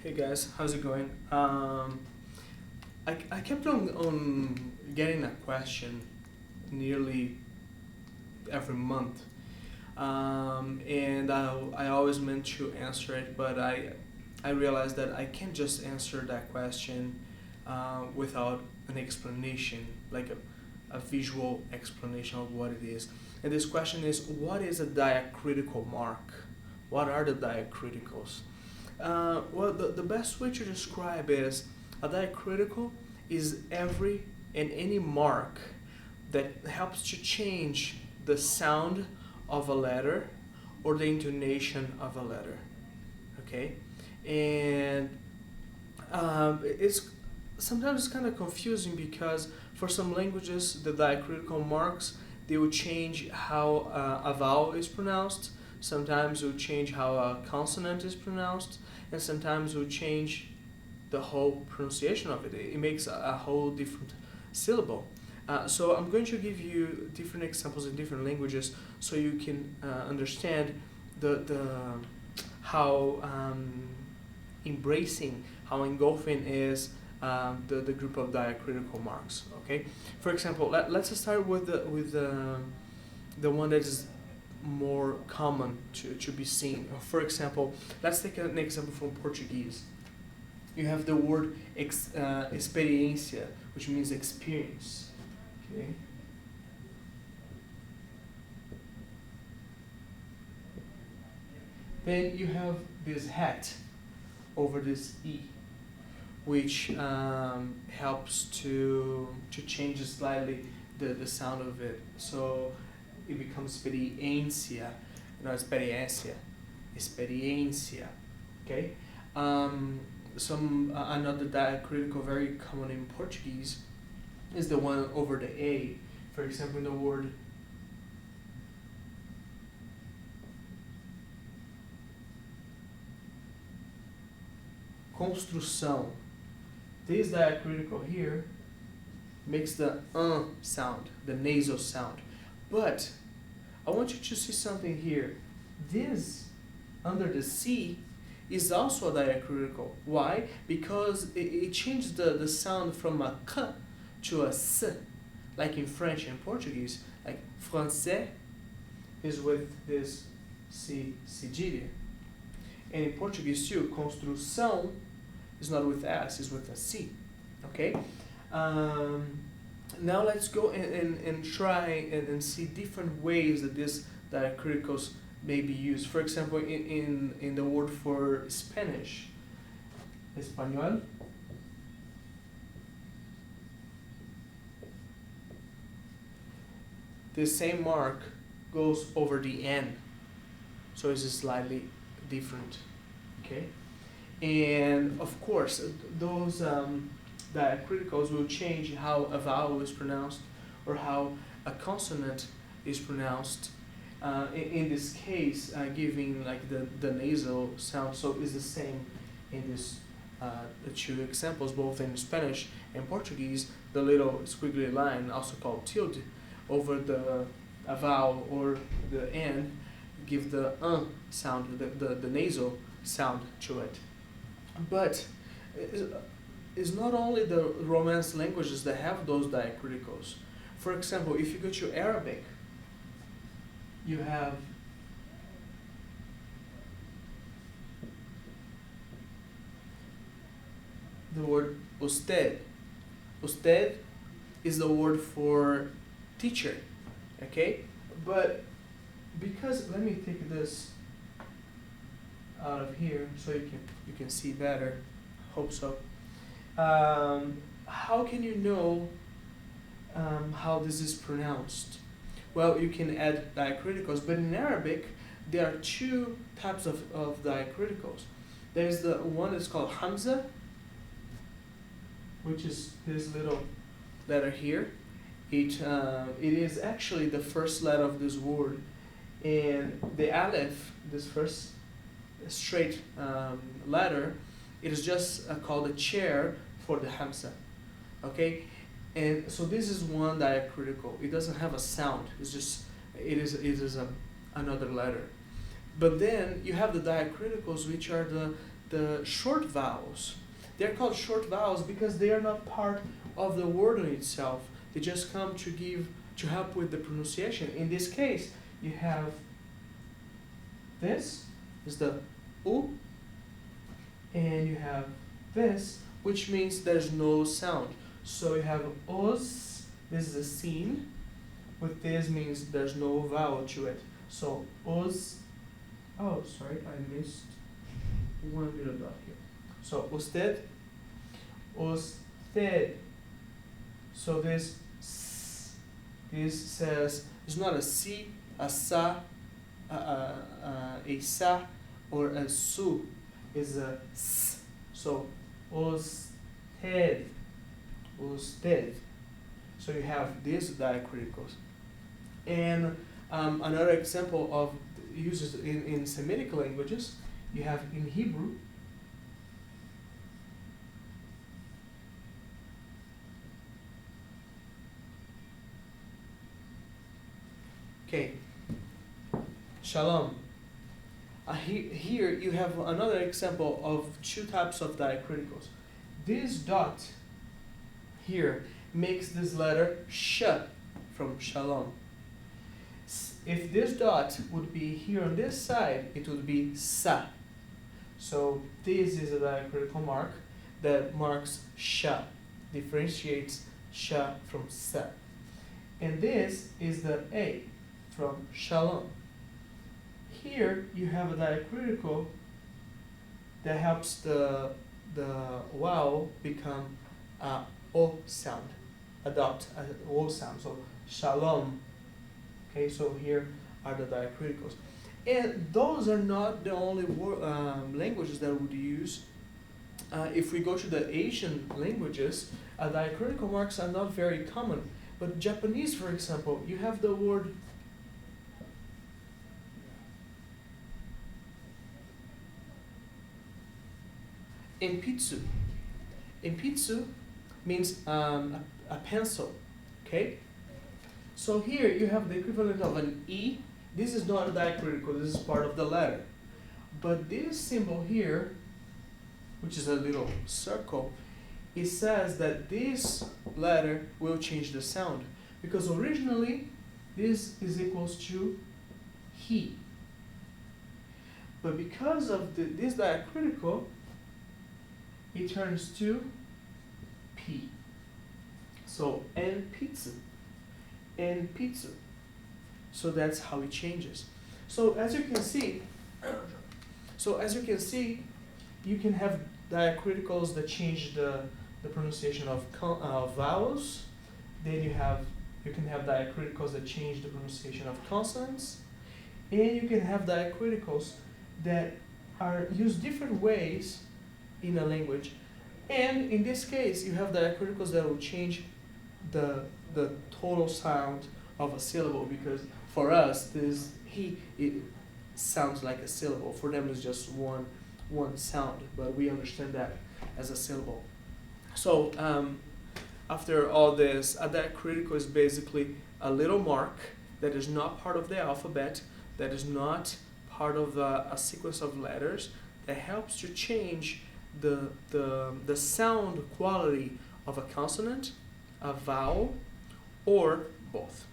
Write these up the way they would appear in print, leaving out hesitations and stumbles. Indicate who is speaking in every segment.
Speaker 1: Hey guys, how's it going? I kept on getting a question nearly every month, and I always meant to answer it, but I realized that I can't just answer that question without an explanation, like a visual explanation of what it is. And this question is, what is a diacritical mark? What are the diacriticals? Well, the best way to describe is a diacritical is every and any mark that helps to change the sound of a letter or the intonation of a letter. Okay, and it's sometimes it's kind of confusing because for some languages the diacritical marks they will change how a vowel is pronounced. Sometimes it will change how a consonant is pronounced, and sometimes it will change the whole pronunciation of it. It makes a whole different syllable. So I'm going to give you different examples in different languages so you can understand the how embracing, how engulfing is the group of diacritical marks. Okay, for example, let's start with the one that is more common to be seen. For example, let's take an example from Portuguese. You have the word experiência, which means experience. Okay. Then you have this hat over this e, which helps to change slightly the sound of it. So it becomes experiência, not experiência, experiência. Okay. Another diacritical very common in Portuguese is the one over the a. For example, in the word construção, this diacritical here makes the sound, the nasal sound. But I want you to see something here. This under the C is also a diacritical. Why? Because it changed the sound from a k to a s, like in French and Portuguese. Like français is with this C cedilha. And in Portuguese too, construção is not with S, it's with a C. Okay? Now let's go and try and see different ways that these diacriticals may be used. For example, in the word for Spanish, español, the same mark goes over the N, so it's slightly different. Okay, and of course those diacriticals will change how a vowel is pronounced or how a consonant is pronounced. In this case, giving like the nasal sound, so it's the same in this the two examples, both in Spanish and Portuguese. The little squiggly line, also called tilde, over the a vowel or the n, give the sound, the nasal sound to it. But it's not only the Romance languages that have those diacriticals. For example, if you go to Arabic, you have the word usted. Usted is the word for teacher, okay? But because, let me take this out of here so you can see better. Hope so. How can you know how this is pronounced? Well, you can add diacriticals, but in Arabic there are two types of diacriticals. There's the one that's called Hamza, which is this little letter here. It is actually the first letter of this word, and the Aleph, this first straight letter, it is just called a chair for the Hamza. Okay, and so this is one diacritical. It doesn't have a sound. It's just it is another letter. But then you have the diacriticals, which are the short vowels. They're called short vowels because they are not part of the word in itself. They just come to help with the pronunciation. In this case, you have this is the U, and you have this, which means there's no sound. So you have os, this is a scene, with this means there's no vowel to it. So os, oh sorry, I missed one little dot here. So usted, usted. So this says it's not a si, a sa, a sa, or a su. Is a s. So usted, usted. So you have these diacriticals. And another example of uses in Semitic languages, you have in Hebrew. Okay, shalom. Here you have another example of two types of diacriticals. This dot here makes this letter sh from shalom. If this dot would be here on this side, it would be sa. So this is a diacritical mark that marks sh, differentiates sh from sa. And this is the a from shalom. Here you have a diacritical that helps the vowel become a o sound, adopt an o sound. So shalom. Okay, so here are the diacriticals, and those are not the only languages that would use. If we go to the Asian languages, diacritical marks are not very common. But Japanese, for example, you have the word enpitsu. Enpitsu means a pencil, okay? So here you have the equivalent of an E. This is not a diacritical, this is part of the letter. But this symbol here, which is a little circle, it says that this letter will change the sound. Because originally, this is equals to he. But because of this diacritical, it turns to P. So en pizza, en pizza. So that's how it changes. So as you can see, you can have diacriticals that change the pronunciation of vowels. Then you can have diacriticals that change the pronunciation of consonants, and you can have diacriticals that are used different ways in a language. And in this case, you have diacriticals that will change the total sound of a syllable, because for us, this it sounds like a syllable. For them, it's just one sound, but we understand that as a syllable. So after all this, a diacritical is basically a little mark that is not part of the alphabet, that is not part of a sequence of letters, that helps to change the sound quality of a consonant, a vowel, or both.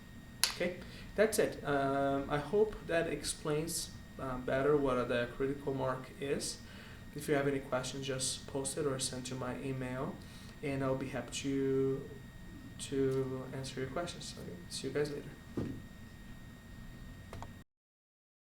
Speaker 1: Okay, that's it. I hope that explains better what a diacritical mark is. If you have any questions, just post it or send to my email, and I'll be happy to answer your questions. Okay, see you guys later.